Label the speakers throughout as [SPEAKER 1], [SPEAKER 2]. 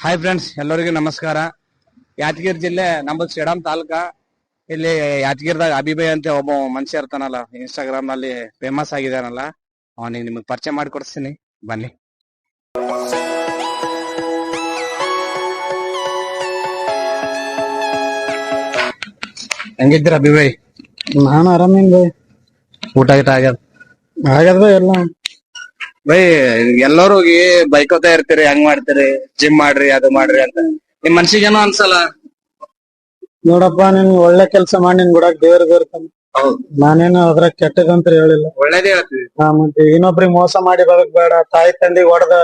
[SPEAKER 1] Hi friends, ಎಲ್ಲರಿಗೂ ನಮಸ್ಕಾರ. ಯಾದಗಿರಿ ಜಿಲ್ಲೆ ನಮ್ಮದು ಸೇಡಂ ತಾಲೂಕ. ಇಲ್ಲಿ ಯಾದಗಿರಿದಾಗ ಅಭಿಭಯ್ ಅಂತ ಒಬ್ಬ ಮನುಷ್ಯ ಇರ್ತಾನಲ್ಲ, ಇನ್ಸ್ಟಾಗ್ರಾಮ್ ನಲ್ಲಿ ಫೇಮಸ್ ಆಗಿದಾನಲ್ಲ, ಅವನಿಗೆ ನಿಮಗೆ ಪರಿಚಯ ಮಾಡಿಕೊಡ್ತೀನಿ, ಬನ್ನಿ. ಹೆಂಗಿದ್ದೀರ ಅಭಿಭಯ್?
[SPEAKER 2] ನಾನು ಆರಾಮಿನ್ ಬೈ.
[SPEAKER 1] ಊಟ ಗಿಟ ಆಗ್ಯದ?
[SPEAKER 2] ಆಗ್ಯದ ಬೈ ಎಲ್ಲ.
[SPEAKER 1] ಬೈ, ಎಲ್ಲರೂ ಬೈಕೋತಾ ಇರ್ತೀರಿ, ಹೆಂಗ್ ಮಾಡ್ತೀರಿ, ಜಿಮ್ ಮಾಡ್ರಿ ಅದು ಮಾಡ್ರಿ ಅಂತ. ನಿಮ್ ಮನ್ಸಿಗೇನೋ ಅನ್ಸಲ್ಲ?
[SPEAKER 2] ನೋಡಪ್ಪ, ನೀನ್ ಒಳ್ಳೆ ಕೆಲ್ಸ ಮಾಡಿ ನಿನ್ ಗುಡಾಕ್ ದೇವ್ರ ಇರ್ತಾನೆ. ನಾನೇನು ಅದ್ರಾಗ ಕೆಟ್ಟದಂತ ಹೇಳಿಲ್ಲ.
[SPEAKER 1] ಒಳ್ಳೇದೇ ಹೇಳ್ತೀವಿ.
[SPEAKER 2] ಮತ್ತೆ ಇನ್ನೊಬ್ರಿಗೆ ಮೋಸ ಮಾಡಿ ಬದುಕ್ಬೇಡ, ತಾಯಿ ತಂದಿ ಹೊಡೆದ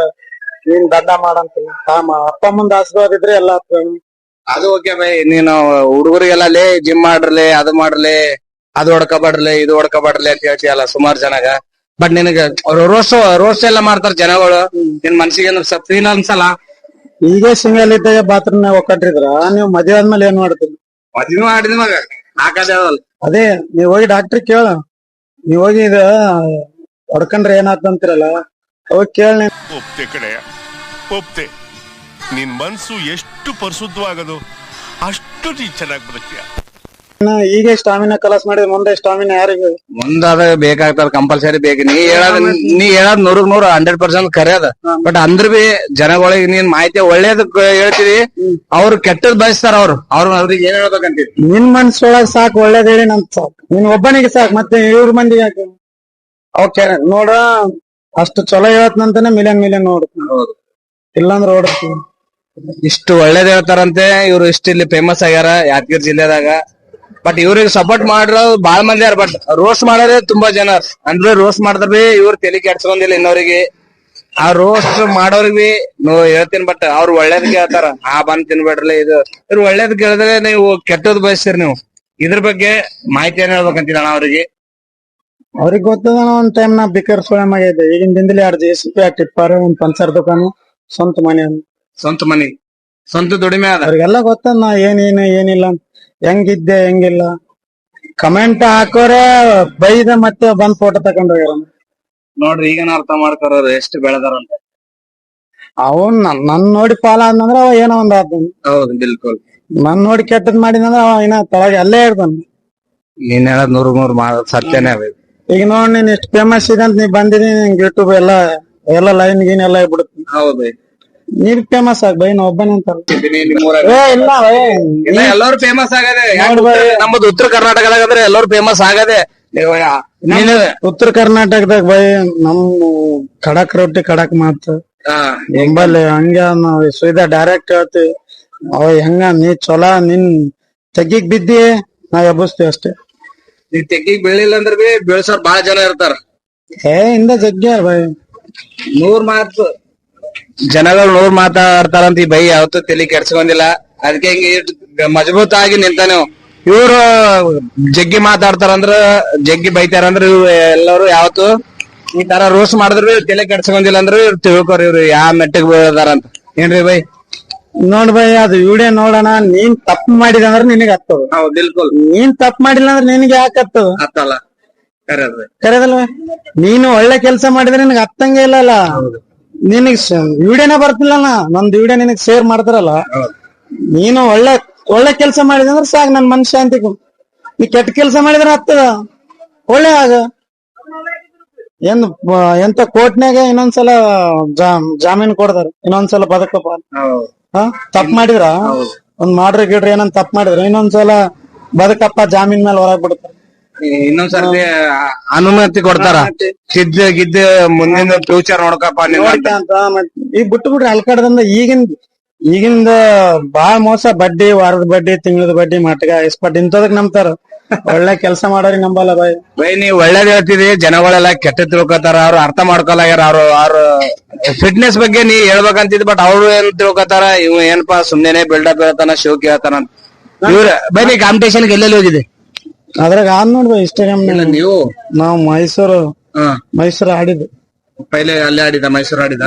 [SPEAKER 2] ನೀನ್ ದಂಡ ಮಾಡಂತ. ಅಪ್ಪ ಮುಂದ ಆಶೀರ್ವಾದ ಇದ್ರೆ ಎಲ್ಲ
[SPEAKER 1] ಅದು ಓಕೆ ಬೈ. ನೀನು ಹುಡುಗರಿಗೆಲ್ಲ ಲೇ ಜಿಮ್ ಮಾಡ್ರಲಿ, ಅದು ಮಾಡ್ರಲಿ, ಅದು ಹೊಡ್ಕೊಬಾಡ್ರಲಿ, ಇದು ಹೊಡ್ಕೊಬಾಡ್ರಲಿ ಅಂತ ಹೇಳ್ತೀಯಲ್ಲ ಸುಮಾರು ಜನಗ. ಬಟ್ ನಿನಗ ರೋಸ್ಟ್ ಎಲ್ಲ ಮಾಡ್ತಾರ ಜನಗಳು, ನಿನ್ ಮನ್ಸಿಗೆ ಸ್ವಲ್ಪ ಫೀಲ್ ಅನ್ಸಲ್ಲ?
[SPEAKER 2] ಈಗ ಸಿಂಗಲ್ ಇದ್ದಾಗ ಬಾತ್ರೂಮ್ ಒಕ್ಕಟ್ಟಿದ್ರ, ನೀವು ಮದ್ವೆ ಆದ್ಮೇಲೆ ಏನ್ ಮಾಡ್ತೀರಿ?
[SPEAKER 1] ಮದ್ವೆ ಮಾಡಿದ ಮಗ ಹಾಕದೇವಲ್ಲ.
[SPEAKER 2] ಅದೇ ನೀವ್ ಹೋಗಿ ಡಾಕ್ಟರ್ ಕೇಳ, ನೀವ್ ಹೋಗಿ ಇದ ಹೊಡ್ಕೊಂಡ್ರೆ ಏನಾಗ್ತಂತಿರಲ್ಲ, ಅವಾಗ ಕೇಳ.
[SPEAKER 3] ಒಪ್ತೆ ಕಡೆಯ ಒಪ್ತೆ. ನಿನ್ ಮನ್ಸು ಎಷ್ಟು ಪರಿಶುದ್ಧವಾಗದು ಅಷ್ಟು ನೀ ಚೆನ್ನಾಗಿ ಬದುಕ್ತೀಯ.
[SPEAKER 2] ಈಗ ಸ್ಟಾಮಿನಾ ಕಲಾಸ್ ಮಾಡಿದ್ರೆ ಮುಂದೆ ಸ್ಟಾಮಿನಾ ಯಾರಿಗೆ?
[SPEAKER 1] ಮುಂದಾದ ಬೇಕಾಗ್ತದ, ಕಂಪಲ್ಸರಿ ಬೇಕು. ನೀ ಹೇಳದ್ 100% 100% ಖರೆ ಅದ. ಬಟ್ ಅಂದ್ರ ಬಿ ಜನಗಳಿಗೆ ನೀನ್ ಮಾಹಿತಿ ಒಳ್ಳೇದ್ ಹೇಳ್ತೀವಿ, ಅವ್ರು ಕೆಟ್ಟದ್ ಬಯಸ್ತಾರ. ಅವ್ರಿಗೆ ಏನ್ ಹೇಳ್ಬೇಕಂತೀವಿ?
[SPEAKER 2] ನಿನ್ ಮನ್ಸೊಳಗ್ ಸಾಕು, ಒಳ್ಳೇದ್ ಹೇಳಿ ನನ್ ಸಾಕು, ನಿನ್ ಒಬ್ಬನಿಗೆ ಸಾಕು, ಮತ್ತೆ 100 ಮಂದಿ ಯಾಕೆ? ಓಕೆ ನೋಡ, ಅಷ್ಟು ಚಲೋ ಹೇಳ್ತಂತಾನೆ ಮಿಲಿಯನ್ ನೋಡ್ತೀನಿ, ಇಲ್ಲಾಂದ್ರೆ ಓಡ್ತೀನಿ.
[SPEAKER 1] ಇಷ್ಟು ಒಳ್ಳೇದ್ ಹೇಳ್ತಾರಂತೆ ಇವ್ರು, ಇಷ್ಟ ಇಲ್ಲಿ ಫೇಮಸ್ ಆಗ್ಯಾರ ಯಾದಗಿರಿ ಜಿಲ್ಲೆದಾಗ. ಬಟ್ ಇವ್ರಿಗೆ ಸಪೋರ್ಟ್ ಮಾಡ್ರ ಬಾಳ ಮಂದಿ ಯಾರ, ಬಟ್ ರೋಸ್ಟ್ ಮಾಡೋದೇ ತುಂಬಾ ಜನ. ಅಂದ್ರೆ ರೋಸ್ಟ್ ಮಾಡಿದ್ರ ಬಿ ಇವ್ರು ತಲೆ ಕೆಡ್ಸ್ಕೊಂಡಿಲ್ಲ ಇನ್ನವ್ರಿಗೆ. ಆ ರೋಸ್ಟ್ ಮಾಡೋರ್ಗಿ ಹೇಳ್ತೀನಿ, ಬಟ್ ಅವ್ರು ಒಳ್ಳೇದಕ್ಕೆ ಹೇಳ್ತಾರ, ಬಂದ್ ತಿನ್ಬೇಡ್ರಲ್ಲ ಇದು. ಇವ್ರು ಒಳ್ಳೇದ್ ಕೇಳಿದ್ರೆ ನೀವು ಕೆಟ್ಟದ್ ಬಯಸ್ತೀರಿ. ನೀವು ಇದ್ರ ಬಗ್ಗೆ ಮಾಹಿತಿ ಏನ್ ಹೇಳ್ಬೇಕಂತೀರ ಅವ್ರಿಗೆ?
[SPEAKER 2] ಅವ್ರಿಗೆ ಗೊತ್ತದ, ಒಂದ್ ಟೈಮ್ ನಾ ಬಿಕರ್ ಸೊಳೆ ಮಾಡಿದ್ದೆ. ಈಗಿನ ದಿನದಲ್ಲಿ 2 JCB, ಟಿಪ್ಪರ್, ಒಂದ್ ಪಂಚರ್ ದುಕಾನು, ಸ್ವಂತ ಮನೆ.
[SPEAKER 1] ಸ್ವಂತ ದುಡಿಮೆ ಅದ.
[SPEAKER 2] ಅವ್ರಿಗೆಲ್ಲ ಗೊತ್ತದ ನಾ ಏನಿಲ್ಲ, ಹೆಂಗಿದ್ದೆ ಹೆಂಗಿಲ್ಲ. ಕಮೆಂಟ್ ಹಾಕೋರೆ ಬೈದ ಮತ್ತೆ ಬಂದ್ ಫೋಟೋ ತಕೊಂಡ್ ಹೋಗ್ಯಾರ.
[SPEAKER 1] ನೋಡ್ರಿ, ಈಗನ ಅರ್ಥ ಮಾಡ್ತಾರ ಎಷ್ಟು ಬೆಳೆದಾರಂತ.
[SPEAKER 2] ಅವನ್ ನನ್ ನೋಡಿ ಪಾಲ ಆದ್ನಂದ್ರ ಅವ ಏನೋ ಒಂದ್ ಆದ.
[SPEAKER 1] ಹೌದು, ಬಿಲ್ಕುಲ್.
[SPEAKER 2] ನನ್ ನೋಡಿ ಕೆಟ್ಟದ್ ಮಾಡಿದಂದ್ರ ಅವ ಇನ್ನ ತಳಗ ಅಲ್ಲೇ ಇರ್ತಾನ.
[SPEAKER 1] ನೀನ್ ಹೇಳದ್ 100 ಸತ್ಯನೇ ಅದ.
[SPEAKER 2] ಈಗ ನೋಡ್, ನೀನ್ ಎಷ್ಟು ಫೇಮಸ್ ಇದೆ ಅಂತ ನೀ ಬಂದಿದೀನಿ, ಯೂಟ್ಯೂಬ್ ಎಲ್ಲ ಲೈನ್ ಗೀನ್ ಎಲ್ಲ ಬಿಡುತ್ತೆ.
[SPEAKER 1] ಹೌದು,
[SPEAKER 2] ನೀನ್ ಫೇಮಸ್ ಆಗ ಬೈ, ನಾ ಒಬ್ಬನೇ ಅಂತ
[SPEAKER 1] ಇಲ್ಲ. ಎಲ್ಲರೂ ಫೇಮಸ್ ಆಗದೆ. ನಮ್ಮದು ಉತ್ತರ ಕರ್ನಾಟಕದಾಗ ಅಂದ್ರೆ ಎಲ್ಲರೂ ಫೇಮಸ್ ಆಗದೆ.
[SPEAKER 2] ಉತ್ತರ ಕರ್ನಾಟಕದಾಗ ಬೈ ನಮ್ ಖಡಕ್ ರೊಟ್ಟಿ ಖಡಕ್ ಮಾತು ಎಂಬಲ್ಲಿ ಹಂಗ ನಾವ್ ಸುಯ್ದ ಡೈರೆಕ್ಟ್ ಹೇಳ್ತೀವಿ. ಅವ ಹೆಂಗ ನೀ ಚೊಲೋ ನಿನ್ ತೆಗಿಗ್ ಬಿದ್ದಿ, ನಾವ್ ಎಬ್ಬಸ್ತೀವಿ ಅಷ್ಟೇ.
[SPEAKER 1] ನೀ ತೆಗಿಗ್ ಬೀಳಿಲ್ಲ ಅಂದ್ರೆ ಬಿ ಬೀಳ್ಸೋರ್ ಬಾಳ ಜನ ಇರ್ತಾರ.
[SPEAKER 2] ಇಂದ ಜಗ್ಗಿ ಬೈ
[SPEAKER 1] 100 ಮಾತು ಜನಗಳು 100 ಮಾತಾಡ್ತಾರಂತ ಈ ಬೈ ಯಾವತ್ತೂ ತಲೆ ಕೆಡ್ಸ್ಕೊಂಡಿಲ್ಲ. ಅದಕ್ಕೆ ಹಿಂಗ ಮಜಬೂತ ಆಗಿ ನಿಂತಾನೆ. ಇವ್ರು ಜಗ್ಗಿ ಮಾತಾಡ್ತಾರಂದ್ರ, ಜಗ್ಗಿ ಬೈತಾರಂದ್ರ, ಇವ್ರು ಎಲ್ಲರೂ ಯಾವತ್ತು ಈ ತರ ರೋಸ್ಟ್ ಮಾಡಿದ್ರು ತಲೆ ಕೆಡ್ಸ್ಕೊಂಡಿಲ್ಲ ಅಂದ್ರೆ ಇವ್ರು ತಿಳ್ಕೊರಿ ಇವ್ರು ಯಾವ ಮೆಟ್ಟಿಗೆ ಬೀಳದಾರಂತ. ಏನ್ರಿ ಬೈ?
[SPEAKER 2] ನೋಡ್ ಬೈ, ಅದು ವಿಡಿಯೋ ನೋಡೋಣ. ನೀನ್ ತಪ್ಪು ಮಾಡಿದ ಅಂದ್ರೆ ನಿನಗ್ ಹತ್ತದ.
[SPEAKER 1] ಬಿಲ್ಕುಲ್.
[SPEAKER 2] ನೀನ್ ತಪ್ಪು ಮಾಡಿಲ್ಲ ಅಂದ್ರೆ ನಿನಗೆ ಯಾಕೆ ಹತ್ತದ?
[SPEAKER 1] ಹತ್ತಲ್ಲ.
[SPEAKER 2] ಕರೆದಲ್ವ? ನೀನು ಒಳ್ಳೆ ಕೆಲ್ಸ ಮಾಡಿದ್ರೆ ನಿನಗ್ ಹತ್ತಂಗೆ ಇಲ್ಲಲ್ಲ. ನಿನಗ್ ವಿಡಿಯೋನೇ ಬರ್ತಿಲ್ಲ, ನಂದು ವಿಡಿಯೋ ನಿನಗ್ ಶೇರ್ ಮಾಡ್ತಾರಲ್ಲ. ನೀನು ಒಳ್ಳೆ ಕೆಲ್ಸ ಮಾಡಿದ ಅಂದ್ರೆ ಸಾಕು, ನನ್ ಮನುಷ್ಯ ಅಂತ. ನೀ ಕೆಟ್ಟ ಕೆಲ್ಸ ಮಾಡಿದ್ರೆ ಹತ್ತದ. ಒಳ್ಳೆ ಆಗ ಎಂತ ಕೋರ್ಟ್ನಾಗ ಇನ್ನೊಂದ್ಸಲ ಜಾಮೀನ್ ಕೊಡ್ತಾರ, ಇನ್ನೊಂದ್ಸಲ ಬದುಕಪ್ಪ. ತಪ್ಪು ಮಾಡಿದ್ರ, ಒಂದ್ ಮಾಡ್ರಿ ಗಿಡ್ರಿ ಏನಂತ ತಪ್ಪು ಮಾಡಿದ್ರ ಇನ್ನೊಂದ್ಸಲ ಬದುಕಪ್ಪ, ಜಾಮೀನ್ ಮೇಲೆ ಹೊರಗ್ ಬಿಡ್ತಾರ.
[SPEAKER 1] ಇನ್ನೊಂದ್ಸರ್ತಿ ಅನುಮತಿ ಕೊಡ್ತಾರ, ಗಿದ್ದ ಮುಂದಿನ ಫ್ಯೂಚರ್ ನೋಡ್ಕಪ್ಪ
[SPEAKER 2] ಅಂತ. ಈಗ ಬಿಟ್ಟು ಬಿಡ್ರಿ ಅಲ್ಕಾಡ್ದಿಂದ. ಈಗಿಂದ ಬಾಳ ಮೋಸ, ಬಡ್ಡಿ, ವಾರದ ಬಡ್ಡಿ, ತಿಂಗಳದ ಬಡ್ಡಿ, ಮಟ್ಗ ಎಸ್ಪಟ್ ಇಂಥದಕ್ ನಂಬ್ತಾರ. ಒಳ್ಳೆ ಕೆಲ್ಸ ಮಾಡೋರಿ ನಂಬಲ್ಲ ಬೈ.
[SPEAKER 1] ಬೈ, ನೀವ್ ಒಳ್ಳೇದ್ ಹೇಳ್ತಿದಿ, ಜನಗಳೆಲ್ಲ ಕೆಟ್ಟ ತಿಳ್ಕೊತಾರ, ಅವ್ರು ಅರ್ಥ ಮಾಡ್ಕೊಲಾಗ್ಯಾರ. ಅವ್ರ ಫಿಟ್ನೆಸ್ ಬಗ್ಗೆ ನೀ ಹೇಳ್ಬೇಕಂತಿದ್, ಬಟ್ ಅವ್ರು ಏನ್ ತಿಳ್ಕೊತಾರ, ಇವ್ ಏನಪ್ಪಾ ಸುಮ್ನೆ ಬಿಲ್ಡಪ್ ಹೇಳ್ತಾನ, ಶೋಕಿ ಹೇಳ್ತಾನ. ಇವ್ರ ಬೈ, ನೀ ಕಾಂಪಿಟೇಷನ್ ಎಲ್ಲೆಲ್ಲಿ ಹೋಗಿದೆ?
[SPEAKER 2] ಅದ್ರಾಗ ನೋಡ್ಬ ಇನ್ಸ್ಟಾಗ್ರಾಮ್.
[SPEAKER 1] ನೀವು
[SPEAKER 2] ನಾವು ಮೈಸೂರು ಆಡಿದ್ದು.
[SPEAKER 1] ಪೈಲೆ ಅಲ್ಲೇ ಆಡಿದ, ಮೈಸೂರು ಆಡಿದ.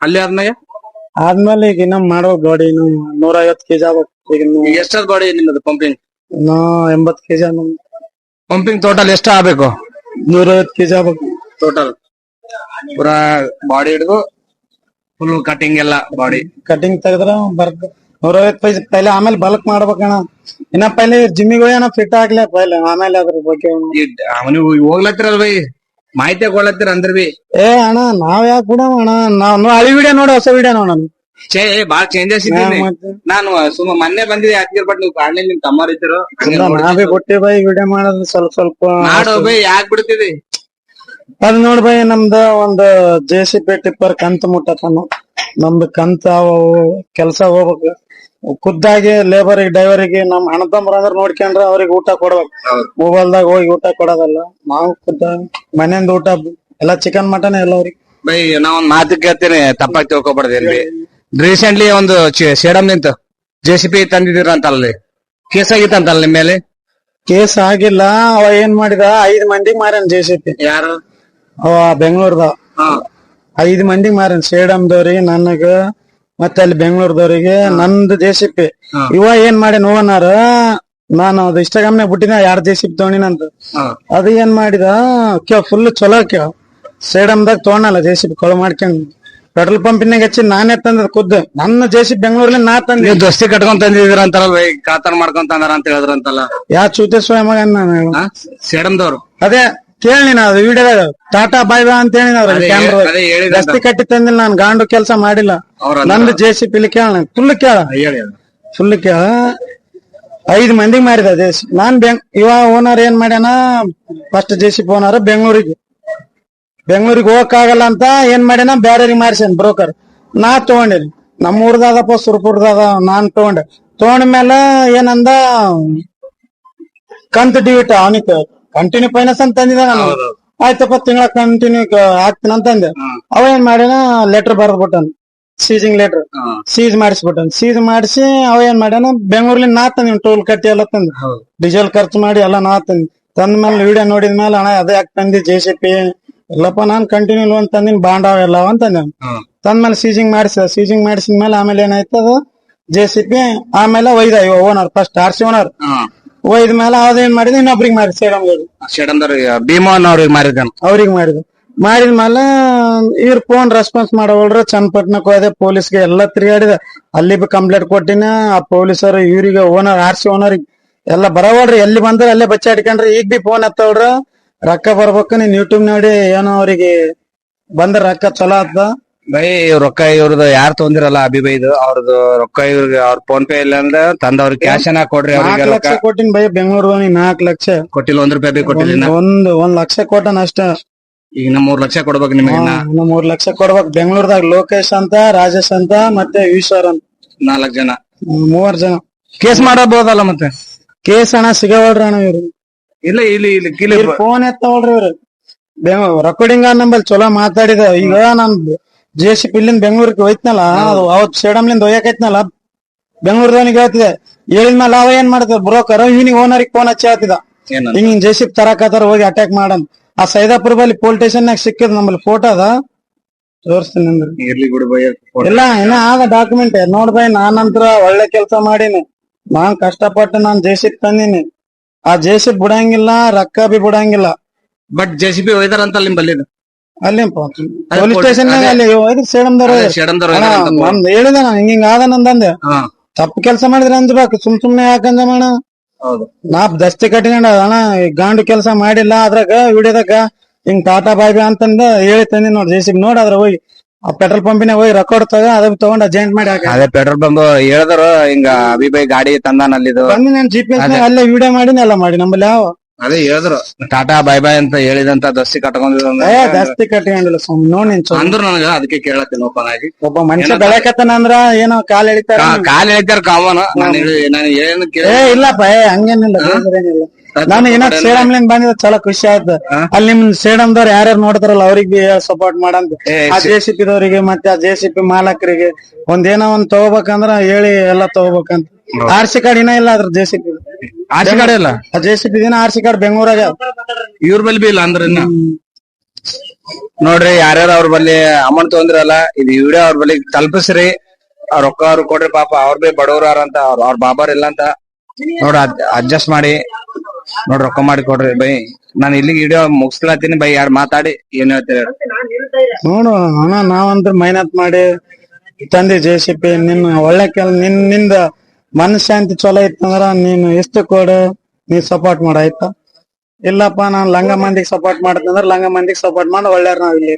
[SPEAKER 1] ಅಲ್ಲೇ
[SPEAKER 2] ಆದ್ಮೇಲೆ ಈಗ ಇನ್ನ ಮಾಡೋ ಗಾಡಿ 150 kg ಆಗ್ಬೇಕು. ಈಗ
[SPEAKER 1] ಎಷ್ಟದ ಬಾಡಿ ನಿಮ್ಮದು ಪಂಪಿಂಗ್?
[SPEAKER 2] 80 kg.
[SPEAKER 1] ಪಂಪಿಂಗ್ ಟೋಟಲ್ ಎಷ್ಟ ಆಗ್ಬೇಕು?
[SPEAKER 2] 150 kg ಆಗ್ಬೇಕು
[SPEAKER 1] ಟೋಟಲ್. ಪೂರಾ ಬಾಡಿ ಹಿಡಿದು ಫುಲ್ ಕಟಿಂಗ್ ಎಲ್ಲ ಬಾಡಿ.
[SPEAKER 2] ಕಟಿಂಗ್ ತೆಗದ್ರ ಬರ್ಕ 150 ಪೈಸೆ ಪೈಲೆ, ಆಮೇಲೆ ಬಲ್ಕ್ ಮಾಡ್ಬೇಕಣ್ಣ. ಇನ್ನ ಪೈಲೆ ಜಿಮ್ಮಿಗೆ ಹೋಗಿ ಫಿಟ್ ಆಗ್ಲೇ ಪೈಲೆ, ಆಮೇಲೆ ಅದ್ರ ಬಗ್ಗೆ
[SPEAKER 1] ಅವನಿಗೆ ಹೋಗ್ಲತ್ತಿರಲ್ ಬೈ, ಮಾಹಿತಿ ಕೊಡ್ಲತ್ತೀರ ಅಂದ್ರ ಬಿ.
[SPEAKER 2] ಏ ಅಣ್ಣ ನಾವ್ ಯಾಕೆ ಬಿಡವ ಅಣ್ಣ, ನಾವ್ ಹಳಿ ವಿಡಿಯೋ ನೋಡಿ ಹೊಸ ವಿಡಿಯೋ ನೋಡೋಣ.
[SPEAKER 1] ಬಾಳ್ ಚೇಂಜಸ್ ಇದ್ದೀನಿ ನಾನು. ಸುಮ್ಮ ಮೊನ್ನೆ ಬಂದಿದೆ ಯಾದಗಿರಿ, ಬಟ್ ನೀವು ಕಾಡ್ಲಿ ನಿಮ್ ತಮ್ಮರ್ ಇದ್ದೀರೋ
[SPEAKER 2] ನಾವೇ ಬಿಟ್ಟಿ ಬೈ ವಿಡಿಯೋ ಮಾಡೋದು ಸ್ವಲ್ಪ
[SPEAKER 1] ಮಾಡೋ ಬೈ. ಯಾಕೆ ಬಿಡ್ತಿದಿ
[SPEAKER 2] ಅದ್ ನೋಡ್ ಬೈ, ನಮ್ದ ಒಂದು JCB ಟಿಪ್ಪರ್ ಕಂತ ಮುಟ್ಟತಾನ. ನಮ್ದು ಕಂತ ಕೆಲ್ಸ ಹೋಗ್ಬೇಕು, ಖುದ್ದಾಗಿ ಲೇಬರಿಗೆ ಡ್ರೈವರಿಗೆ ನಮ್ ಅಣ್ಣತಮ್ಮರ ಅಂದ್ರ ನೋಡ್ಕೊಂಡ್ರ ಅವ್ರಿಗೆ ಊಟ ಕೊಡ್ಬೇಕು. ಮೊಬೈಲ್ದಾಗ ಹೋಗಿ ಊಟ ಕೊಡೋದಲ್ಲ, ನಾವು ಖುದ್ದಾಗಿ ಮನೆಯಿಂದ ಊಟ ಎಲ್ಲಾ ಚಿಕನ್ ಮಟನ್ ಎಲ್ಲ ಅವ್ರಿಗೆ.
[SPEAKER 1] ಬೈ ನಾ ಒಂದ್ ಮಾತು ಕೇಳ್ತೀನಿ, ತಪ್ಪಾಗಿ ತಿಳ್ಕೊಬಾರ್ದೇನ್ರಿ. ರೀಸೆಂಟ್ಲಿ ಒಂದು ಸೇಡಮ್ ನಿಂತು JCB ತಂದಿದ್ದೀರ ಅಂತಲ್ಲಿ, ಕೇಸ್ ಆಗಿತ್ತಂತಲ್ಲ ನಿಮ್ ಮೇಲೆ?
[SPEAKER 2] ಕೇಸ್ ಆಗಿಲ್ಲ. ಅವ ಏನ್ ಮಾಡಿದ, 5 ಮಂದಿಗೆ ಮಾರ್ಯಾನ JCB.
[SPEAKER 1] ಯಾರು?
[SPEAKER 2] ಅವ ಬೆಂಗಳೂರದ 5 ಮಂದಿಗೆ ಮಾರ್ಯಾನ. ಸೇಡಮ್ದವ್ರಿಗೆ, ನನಗ, ಮತ್ತೆ ಅಲ್ಲಿ ಬೆಂಗಳೂರದವ್ರಿಗೆ ನಂದು JCB. ಇವ ಏನ್ ಮಾಡಿ ನೋವನಾರ, ನಾನು ಅದು ಇನ್ಸ್ಟಾಗ್ರಾಮ್ನಾಗ ಬಿಟ್ಟಿನ 2 JCB ತಗೊಂಡಿನಂತ. ಅದು ಏನ್ ಮಾಡಿದ, ಫುಲ್ ಚಲೋ ಸೇಡಮ್ದಾಗ ತಗೊಂಡಲ್ಲ JCB ಕೊಳ ಮಾಡ್ಕೊಂಡ್. ಪೆಟ್ರೋಲ್ ಪಂಪಿನಾಗ ಹಚ್ಚಿ ನಾನೇ ತಂದ ಖುದ್ದು ನನ್ನ JCB ಬೆಂಗಳೂರಲ್ಲಿ ನಾ ತಂದಿ.
[SPEAKER 1] ದೋಸ್ತಿ ಕಟ್ಕೊಂಡ್ ತಂದಿದ್ದೀರ ಅಂತಲ್ಲ ಬೈ, ಕಾತನ ಮಾಡ್ಕೊಂಡ್ ತಂದಾರ ಅಂತ ಹೇಳಿದ್ರಂತಲ್ಲ.
[SPEAKER 2] ಯಾವ ಚೂತೇಶ್ವರ ಮಗ ನಾನು
[SPEAKER 1] ಸೇಡಮ್ದವ್ರು.
[SPEAKER 2] ಅದೇ ಕೇಳಿ ಅದು ವಿಡಿಯೋದಾಗ ಟಾಟಾ ಬಾಯ್ ಬಾ ಅಂತ ಹೇಳಿ ಕ್ಯಾಮ್ರಾ ದಸ್ತಿ ಕಟ್ಟಿ ತಂದಿಲ್ಲ. ನಾನು ಗಾಂಡು ಕೆಲಸ ಮಾಡಿಲ್ಲ. ನಂದು JCB ಇಲ್ಲಿ ಕೇಳ, ಫುಲ್ ಕೇಳ 5 ಮಂದಿಗೆ ಮಾರಿದ JCB. ನಾನ್ ಇವ ಓನರ್ ಏನ್ ಮಾಡ್ಯಾನ, ಫಸ್ಟ್ JCB ಓನರ್ ಬೆಂಗಳೂರಿಗೆ ಹೋಗಕ್ಕಾಗಲ್ಲ ಅಂತ ಏನ್ ಮಾಡ್ಯಾನ, ಬೇರೆಯವ್ರಿಗೆ ಮಾರಿಸ್ಯಾನ ಬ್ರೋಕರ್. ನಾ ತಗೊಂಡೇನಿ, ನಮ್ಮ ಊರ್ದಾದಪ್ಪ ಸುರ್ಪುರ್ದಾದ. ನಾನ್ ತಗೊಂಡ್ಮೇಲೆ ಏನಂದ, ಕಂತು ಡಿವಿಟ್ ಅವನಿಗೆ ಕಂಟಿನ್ಯೂ ಫೈನಾನ್ಸ್ ಅಂತ ತಂದಿದ. ನಾನು ಆಯ್ತಪ್ಪ ತಿಂಗಳ ಕಂಟಿನ್ಯೂ ಹಾಕ್ತೀನಿ ಅಂತಂದೆ. ಅವ ಏನ್ ಮಾಡ್ಯಾನ, ಲೆಟರ್ ಬರ್ದ್ಬಿಟ್ಟಾನ, ಸೀಜಿಂಗ್ ಲೆಟರ್ ಸೀಜ್ ಮಾಡಿಸ್ಬಿಟ್ಟಾನ. ಸೀಜ್ ಮಾಡಿಸಿ ಅವ ಏನ್ ಮಾಡ್ಯಾನ, ಬೆಂಗಳೂರ್ಲಿ ನಾ ತಂದಿ ಟೋಲ್ ಕಟ್ಟಿ ಎಲ್ಲ ತಂದ, ಡೀಸೆಲ್ ಖರ್ಚು ಮಾಡಿ ಎಲ್ಲ ನಾ ತಂದ ಮೇಲೆ ವಿಡಿಯೋ ನೋಡಿದ ಮೇಲೆ, ಅಣ್ಣ ಅದೇ ಯಾಕೆ ತಂದಿ JCB? ಇಲ್ಲಪ್ಪ ನಾನ್ ಕಂಟಿನ್ಯೂ ಲೋನ್ ತಂದಿನ ಬಾಂಡಾವ್ ಎಲ್ಲ ಅಂತಂದ. ತಂದ್ಮೇಲೆ ಸೀಜಿಂಗ್ ಮಾಡಿಸಿದ್ಮೇಲೆ ಆಮೇಲೆ ಏನಾಯ್ತು, ಅದು JCB ಆಮೇಲೆ ಒಯ್ದ ಇವ ಓನರ್, ಫಸ್ಟ್ RC ಓನರ್ ಒಯ್ದ ಮೇಲೆ ಅದೇನ್ ಮಾಡಿದ, ಇನ್ನೊಬ್ರಿಗೆ ಮಾರಿ
[SPEAKER 1] ಭೀಮನ್ ಅವ್ರಿಗೆ ಮಾರಿದ.
[SPEAKER 2] ಅವ್ರಿಗೆ ಮಾಡಿದ್ಮೇಲೆ ಇವ್ರ ಫೋನ್ ರೆಸ್ಪಾನ್ಸ್ ಮಾಡೋವಲ್ರ. ಚನ್ನಪಟ್ಟಣಕ್ಕೆ ಹೋದೆ, ಪೊಲೀಸ್ಗೆ ಎಲ್ಲಾ ತಿರುಗಾಡಿದ, ಅಲ್ಲಿ ಬಿ ಕಂಪ್ಲೇಂಟ್ ಕೊಟ್ಟಿನ. ಆ ಪೊಲೀಸರು ಇವ್ರಿಗೆ ಓನರ್ RC ಓನರ್ ಎಲ್ಲ ಬರವಲ್ರಿ, ಎಲ್ಲಿ ಬಂದ್ರ ಅಲ್ಲೇ ಬಚ್ಚಾಡ್ಕೊಂಡ್ರಿ. ಈಗ ಬಿ ಫೋನ್ ಹತ್ತವಲ್ರ, ರೊಕ್ಕ ಬರ್ಬೇಕು, ನೀನ್ ಯೂಟ್ಯೂಬ್ ನೋಡಿ ಏನೋ ಅವ್ರಿಗೆ ಬಂದ್ರ ರೊಕ್ಕ ಚಲೋ ಆತ
[SPEAKER 1] ಬೈ. ರೊಕ್ಕ ಇವ್ರದ್ದು ಯಾರು ತೊಂದಿರಲ್ಲ, ಅಭಿಬೈದು ಅವ್ರದ್ದು ರೊಕ್ಕ ಇವ್ರಿಗೆ ಅವ್ರ ಫೋನ್ ಪೇ ಇಲ್ಲ ಅಂದ್ರೆ ತಂದವ್ರಿಗೆ ಕ್ಯಾಶ್ ಅನ್ನ ಕೊಡ್ರಿ.
[SPEAKER 2] 4 ಲಕ್ಷ ಕೊಟ್ಟಿನ್ ಬೈ ಬೆಂಗಳೂರು. 4 ಲಕ್ಷ
[SPEAKER 1] ಕೊಟ್ಟಿಲ್ಲ, 1 ರೂಪಾಯಿ ಬಿ ಕೊಟ್ಟಿಲ್ಲ.
[SPEAKER 2] 1 ಲಕ್ಷ ಕೊಟ್ಟನ ಅಷ್ಟ.
[SPEAKER 1] ಈಗ 3 ಲಕ್ಷ ಕೊಡ್ಬೇಕು ನಿಮಗೆ.
[SPEAKER 2] 3 ಲಕ್ಷ ಕೊಡ್ಬೇಕು. ಬೆಂಗಳೂರದಾಗ ಲೋಕೇಶ್ ಅಂತ, ರಾಜೇಶ್ ಅಂತ, ಮತ್ತೆ ಈಶ್ವರ್ ಅಂತ
[SPEAKER 1] 4 ಜನ,
[SPEAKER 2] 3 ಜನ
[SPEAKER 1] ಕೇಸ್ ಮಾಡಬಹುದಲ್ಲ. ಮತ್ತೆ
[SPEAKER 2] ಕೇಸ್ ಹಣ ಸಿಗವಲ್ರಿ ಅಣ್ಣ ಇವ್ರು.
[SPEAKER 1] ಇಲ್ಲ ಇಲ್ಲಿ
[SPEAKER 2] ಫೋನ್ ಎತ್ತವಲ್ರಿ ಇವ್ರು. ರೆಕಾರ್ಡಿಂಗ್ ನಂಬಲ್ಲಿ ಚಲೋ ಮಾತಾಡಿದ. ಈಗ ನಾನ್ JCB ಇಲ್ಲಿಂದ ಬೆಂಗಳೂರಿಗೆ ಹೋಯ್ತನಲ್ಲ, ಅವತ್ ಸೇಡಮ್ಲಿಂದ ಒಯ್ಯಕೈತ್ನಲ್ಲ, ಬೆಂಗಳೂರದವನಿಗೆ ಹೇಳ್ತಿದೆ. ಹೇಳಿದ್ಮೇಲೆ ಅವ ಏನ್ ಮಾಡ್ತಾರ, ಬ್ರೋಕರ್ ಇವನಿಗೆ ಓನರಿಗೆ ಫೋನ್ ಹಚ್ಚಿ ಹೇಳ್ತಿದ, ಹಿಂಗ್ JCB ತರಕತ್ತಾರ, ಹೋಗಿ ಅಟ್ಯಾಕ್ ಮಾಡಂತ. ಆ ಸೈದಾಪುರ ಬಲ್ಲಿ ಪೊಲೀಸ್ ಸ್ಟೇಷನ್ ನಾಗ ಸಿಕ್ಕಿದ್ ನಮ್ಮಲ್ಲಿ ಫೋಟೋ ಅದ, ತೋರಿಸ್ತೀನಿ ಅಂದ್ರೆ. ಇಲ್ಲ ಇನ್ನ ಆದ ಡಾಕ್ಯುಮೆಂಟ್ ನೋಡ್ ಬೈ. ನಾನಂತ್ರ ಒಳ್ಳೆ ಕೆಲಸ ಮಾಡೀನಿ, ನಾನ್ ಕಷ್ಟಪಟ್ಟು ನಾನ್ JCB ತಂದೀನಿ. ಆ JCB ಬಿಡಂಗಿಲ್ಲ, ರೊಕ್ಕ ಬಿ ಬಿಡಂಗಿಲ್ಲ.
[SPEAKER 1] ಬಟ್ JCB ಒಯ್ದಾರಂತ ನಿಂಬಲ್ಲಿ
[SPEAKER 2] ಅಲ್ಲಿ ಪೊಲೀಸ್ ಸ್ಟೇಷನ್ ಅಲ್ಲಿ ಸೇಡಮ್ದವ್ರ ನಂದ್ ಹೇಳಿದೆ, ನಾನು ಹಿಂಗ ಆದ ನಂದಂದೆ. ತಪ್ಪು ಕೆಲಸ ಮಾಡಿದ್ರೆ ಅಂದ್ಬೇಕು, ಸುಮ್ನೆ ಯಾಕಂದ ನಾ ದಸ್ತಿ ಕಟ್ಕೊಂಡ ಅಣ್ಣ ಗಾಂಡು ಕೆಲಸ ಮಾಡಿಲ್ಲ. ಅದ್ರಾಗ ವಿಡಿಯೋದಾಗ ಹಿಂಗ್ ಟಾಟಾ ಬಾಯ್ ಅಂತಂದ ಹೇಳಿ ತಂದಿ ನೋಡ್ JCB. ನೋಡ್ ಅದ್ರ ಹೋಗಿ ಆ ಪೆಟ್ರೋಲ್ ಪಂಪಿನ ಹೋಗಿ ರೆಕಾರ್ಡ್ ಅದ್ ತಗೊಂಡ್ ಅಜೆಂಟ್ ಮಾಡಿ
[SPEAKER 1] ಅದೇ ಪೆಟ್ರೋಲ್ ಪಂಪ್ ಹೇಳಿದ್ರು ಹಿಂಗ ಅಭಿಬೈ ಗಾಡಿ ತಂದಾನ ಅಲ್ಲಿದ್ದು.
[SPEAKER 2] ಬಂದು ನಾನು GPS ಅಲ್ಲೇ ವಿಡಿಯೋ ಮಾಡಿನ ಎಲ್ಲ ಮಾಡಿ ನಮ್ಮಲ್ಲಿ ಯಾವ
[SPEAKER 1] ಅದೇ ಹೇಳಿದ್ರು ಟಾಟಾ ಬಾಯ್ ಬಾಯ್ ಅಂತ ಹೇಳಿದಂತ ದಸ್ತಿ ಕಟ್ಕೊಂಡಿದ್ರು.
[SPEAKER 2] ದಸ್ತಿ ಕಟ್ಕೊಂಡಿಲ್ಲ ನೋಡಿ
[SPEAKER 1] ಅಂದ್ರು ನನಗ ಅದಕ್ಕೆ ಕೇಳತ್ತೀನಿ ಓಪನ್ ಆಗಿ.
[SPEAKER 2] ಒಬ್ಬ ಮನುಷ್ಯ ಬೆಳಕತ್ತಾನ ಅಂದ್ರ ಏನೋ ಕಾಲ್ ಎಳಿತಾರ
[SPEAKER 1] ಕಾಮನ್. ನಾನು ಏನು
[SPEAKER 2] ಇಲ್ಲಪ್ಪ ಹಂಗೇನಿಲ್ಲ, ಏನಿಲ್ಲ. ನಾನು ಏನೋ ಸೇಡಮ್ಲಿಂದ ಬಂದಿದ್ದ ಚಲೋ ಖುಷಿ ಆಯ್ತು. ಅಲ್ಲಿ ನಿಮ್ ಸೇಡಮ್ದವ್ರು ಯಾರ್ಯಾರು ನೋಡ್ತಾರಲ್ಲ ಅವ್ರಿಗೆ ಬಿ ಸಪೋರ್ಟ್ ಮಾಡಂತ. ಆ JCB ದವ್ರಿಗೆ ಮತ್ತೆ ಆ JCB ಮಾಲಕರಿಗೆ ಒಂದೇನೋ ಒಂದ್ ತಗೋಬೇಕಂದ್ರ ಹೇಳಿ ಎಲ್ಲಾ ತಗೋಬೇಕಂತ. RC ಕಾರ್ಡ್ ಇನ್ನ ಇಲ್ಲ ಅದ್ರ JCB
[SPEAKER 1] RC ಕಾರ್ಡ್ ಇಲ್ಲ.
[SPEAKER 2] JCB ದಿನ RC ಕಾರ್ಡ್ ಬೆಂಗಳೂರಾಗ
[SPEAKER 1] ಇವ್ರ ಬಲ್ಲಿ ಬಿ ಇಲ್ಲ ಅಂದ್ರೆ ನೋಡ್ರಿ. ಯಾರ್ಯಾರು ಅವ್ರ ಬಲ್ಲಿ ಅಮೌಂಟ್ ತೊಂದ್ರಲ್ಲ, ಇದು ವಿಡಿಯೋ ಅವ್ರ ಬಲ್ಲಿ ತಲುಪಿಸ್ರಿ. ರೊಕ್ಕ ಅವ್ರು ಕೊಡ್ರಿ, ಪಾಪ ಅವ್ರ ಬಿ ಬಡವ್ರ ಅಂತ, ಅವ್ರ ಬಾಬಾರ್ ಇಲ್ಲ ಅಂತ ನೋಡ್ರಿ. ಅಡ್ಜಸ್ಟ್ ಮಾಡಿ ನೋಡ್ರಿ, ರೊಕ್ಕ ಮಾಡಿ ಕೊಡ್ರಿ ಬೈ. ನಾನು ಇಲ್ಲಿಗೆ ವಿಡಿಯೋ ಮುಗಿಸ್ಲಾತೀನಿ ಬೈ. ಯಾರು ಮಾತಾಡಿ ಏನ್ ಹೇಳ್ತೀರಿ?
[SPEAKER 2] ನೋಡು ಅಣ್ಣ ನಾವಂದ್ರೆ ಮೆಹನತ್ ಮಾಡಿ ತಂದೆ JCP ನಿನ್ನ ಒಳ್ಳೆ ನಿಂದ ಮನಶಾಂತಿ ಚಲೋ ಇತ್ತಂದ್ರ ನೀನು ಎಷ್ಟು ಕೊಡು ನೀ ಸಪೋರ್ಟ್ ಮಾಡ ಆಯ್ತಾ. ಇಲ್ಲಪ್ಪ ನಾನ್ ಲಂಗ ಮಂದಿಗೆ ಸಪೋರ್ಟ್ ಮಾಡ್ತಂದ್ರ ಲಂಗ ಮಂದಿಗೆ ಸಪೋರ್ಟ್ ಮಾಡಿ ಒಳ್ಳೆಯವ್ರ ನಾವ್ ಇಲ್ಲಿ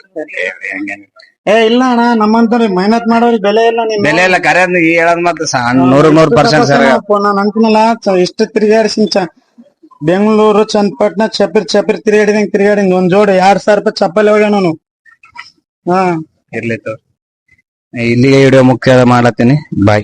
[SPEAKER 2] ಇಲ್ಲ ಅಣ್ಣ ನಮ್ಮಂತ ಮೆಹನತ್ ಮಾಡೋರಿಗೆ ಬೆಲೆ ಇಲ್ಲ.
[SPEAKER 1] ಬೆಲೆ ಇಲ್ಲ ಕರೆ ಹೇಳದ್ ಮಾತ್ರ 100% ಸರ್.
[SPEAKER 2] ನಾನ್ ಅಂತೀನಲ್ಲ ಇಷ್ಟು ತಿರುಗಾಡಿಸಿನ ಬೆಂಗಳೂರು ಚನ್ನಪಟ್ಟಣ ಚಪಿರ್ ತಿರುಗಾಡಿದಂಗ್ ಒಂದ್ ಜೋಡಿ 2,000 ರೂಪಾಯಿ ಚಪ್ಪಲಿ ಹೋಗ್ಯಾನ ನಾನು. ಹಾ
[SPEAKER 1] ಇರ್ಲಿ ಇಲ್ಲಿಗೆ ವಿಡಿಯೋ ಮುಖ್ಯ ಮಾಡತ್ತೀನಿ. ಬಾಯ್.